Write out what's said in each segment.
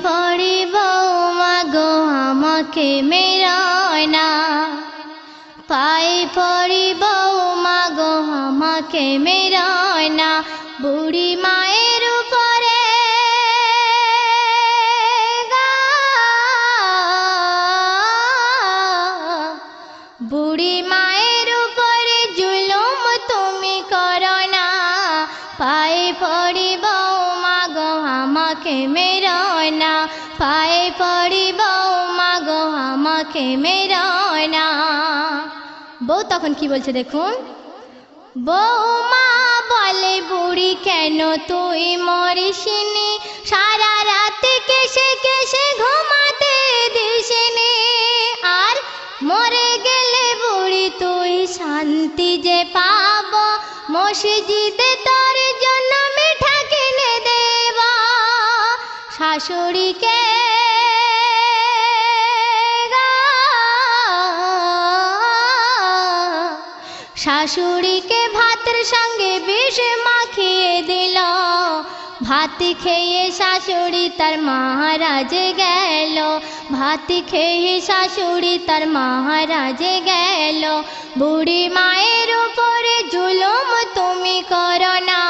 পড়ি বৌমা গো আমাকে মেরায় না, পায়ে পড়ি বৌমা গো আমাকে মেরায় না, বুড়ি মায়ের উপরে বুড়ি মায়ের উপরে জুলুম তুমি করো না, পায়ে পড়ি বৌমা গো আমাকে মেরায় না, পায়ে পড়ি বৌমা গো আমাকে মেরায় না। বউ তখন কি বলছে দেখুন, বৌমা বলে বুড়ি কেন তুই মরিসনি, সারা রাতে কেসে কেসে ঘুমাতে দিসনি, আর মরে গেলে বুড়ি তুই শান্তি যে পাব, মসজিদে তোর জন্য মিঠা কিনে দেব, শাশুড়িকে শাশুড়িকে ভাতের সঙ্গে বিষ মাখিয়ে দিল, ভাত খেয়ে শাশুড়ি তার মহারাজে গেল, ভাত খেয়ে শাশুড়ি তার মহারাজে গেল, বুড়ি মায়ের উপরে জুলুম তুমি করো না,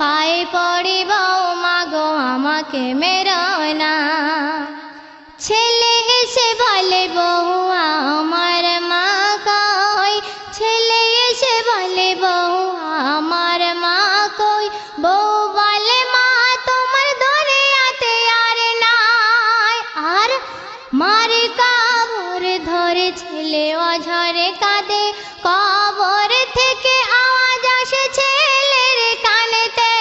পায়ে পড়ি বৌমা গো আমাকে মেরো না। ছেলে এসে বলে বউ আমার মা কই, ছেলে এসে বলে বউ আমার মা কই, বউ বলে মা তোমার দুনিয়াতে আর নাই, আর মার কবর ধরে ছেলে অঝরে কাঁদে, কবর থেকে আওয়াজ আসে ছেলের কানেতে,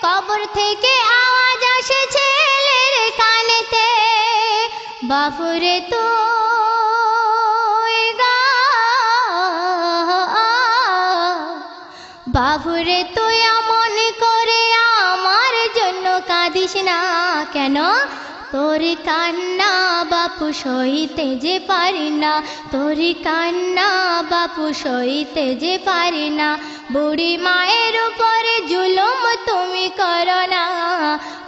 কবর থেকে আওয়াজ আসে ছেলের কানেতে, বাপুরে তো বাবুরে তুই এমন করে আমার জন্য কাঁদিস না কেন, তোর কান্না বাপু সইতে যে পারি না, তোর কান্না বাপু সইতে যে পারি না, বুড়ি মায়ের উপরে জুলুম তুমি করো না,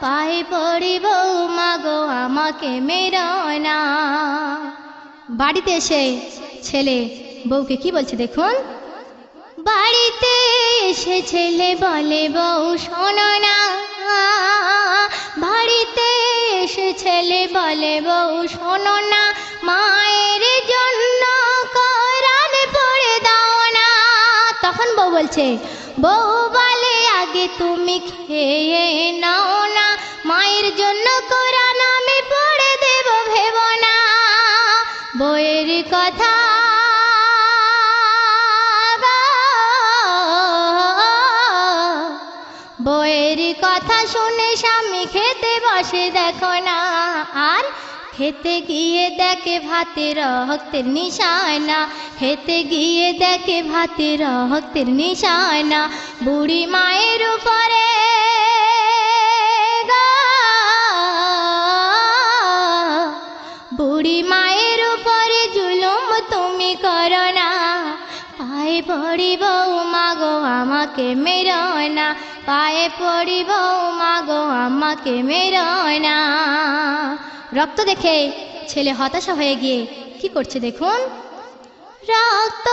পায়ে পড়ি বৌমা গো আমাকে মেরো না। বাড়িতে এসে ছেলে বউকে কি বলছে দেখুন, বাড়িতে এসে ছেলে বলে বউ শোনো না, বাড়িতে এসে ছেলে বলে বউ শোনো না, মায়ের জন্য কোরআন পড়ে দাও না। তখন বউ বলছে, বউ বলে আগে তুমি খেয়ে নাও না, মায়ের জন্য কোরআন আমি পড়ে দেব ভেবো না। বউয়ের কথা বউয়ের কথা শুনে স্বামী খেতে বসে দেখো না, আর খেতে গিয়ে দেখে ভাতের রক্তের নিশানা, খেতে গিয়ে দেখে ভাতের রক্তের নিশানা, বুড়ি মায়ের উপরে বুড়ি মায়ের উপরে জুলুম তুমি করো না, পায়ে পড়ি বৌমা গো আমাকে মেরো না, পায়ে পড়ি বৌমা গো আমাকে মেরো না। রক্ত দেখে ছেলে হতাশা হয়ে গিয়ে কি করছে দেখুন, রক্ত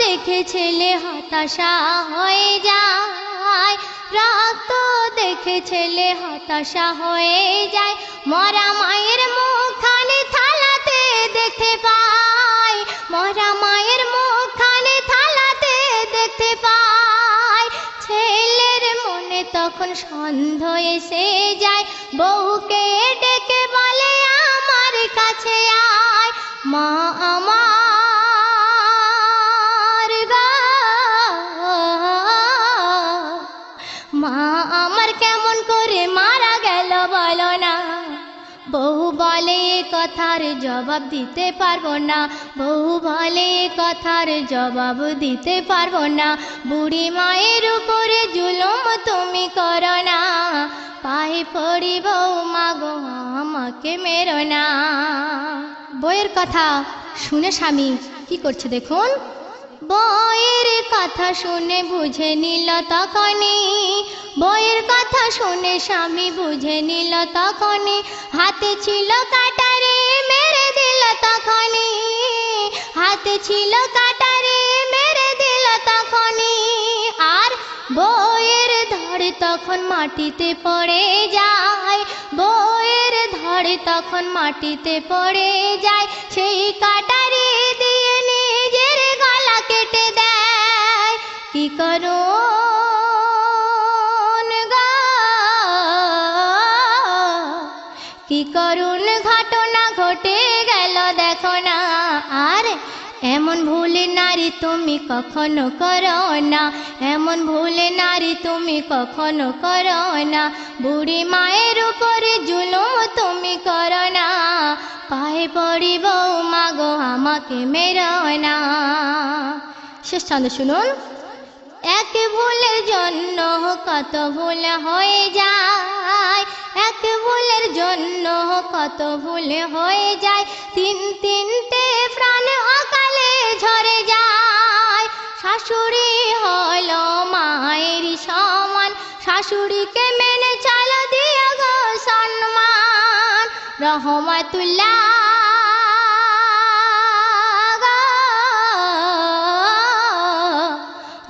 দেখে ছেলে হতাশা হয়ে যায়, রক্ত দেখে ছেলে হতাশা হয়ে যায়, মরা মায়ের মুখখানি থালাতে দেখতে পায়, মরা মায়ের মুখখানি থালাতে দেখতে পায়, ছেলের মনে তখন সন্দেহ এসে যায়, বউকে ডেকে বলে আমার কাছে আয়, মা আমার মা আমার কেমন করে মারা গেল বলো না। বউ বলে কথার জবাব দিতে পারবো না, বউ বলে কথার জবাব দিতে পারবো না, বুড়ি মায়ের উপরে জুলুম তুমি করো না, পায়ে পড়ি বৌমা গো আমাকে মেরো না। বউয়ের কথা শুনে স্বামী কি করছে দেখুন, বইয়ের কথা শুনে বুঝে নিল তখনই, বইয়ের কথা শুনে স্বামী বুঝে নিল তখনই, হাতে ছিল কাটারি মেরে দিল তখনই, হাতে ছিল কাটারি মেরে দিল তখনই। আর বইয়ের ধরে তখন মাটিতে পড়ে যায়, বইয়ের ধরে তখন মাটিতে পড়ে যায়, সেই কাটারি দিয়ে নিজের গলা কেটে দেয়। কি করুন গো, কি করুন ঘটনা ঘটে গেল দেখো না। আর এমন ভুল নারী তুমি কখনো করো না, এমন ভুল নারী তুমি কখনো করো না, বুড়ি মায়ের উপরে জুলুম তুমি করো না, পায়ে পড়ি বৌমা গো আমাকে মেরো না। শেষ ছন্দ শুনুন। এক ভুলের জন্য কত ভুল হয়ে যায়, এক ভুলের জন্য কত ভুল হয়ে যায়, তিন তিনটে প্রাণ অকালে ঝরে যায়। শাশুড়ি হলো মায়ের সমান, শাশুড়িকে মেনে চলো দিও গো সম্মান। রহমাতুল্লাহ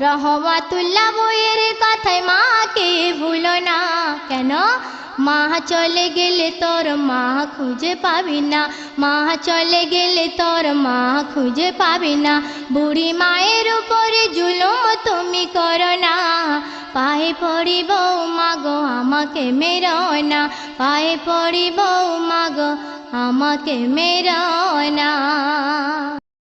রহমাতুল্লাহ বইয়ের কথায় মাকে ভুলো না। কেন? মা চলে গেলে তোর মা খুঁজে পাবি না, মা চলে গেলে তোর মা খুঁজে পাবি না, বুড়ি মায়ের উপরে জুলুম তুমি করো না, পায়ে পড়ি বৌমা গো আমাকে মেরো না, পায়ে পড়ি বৌমা গো আমাকে মেরো না।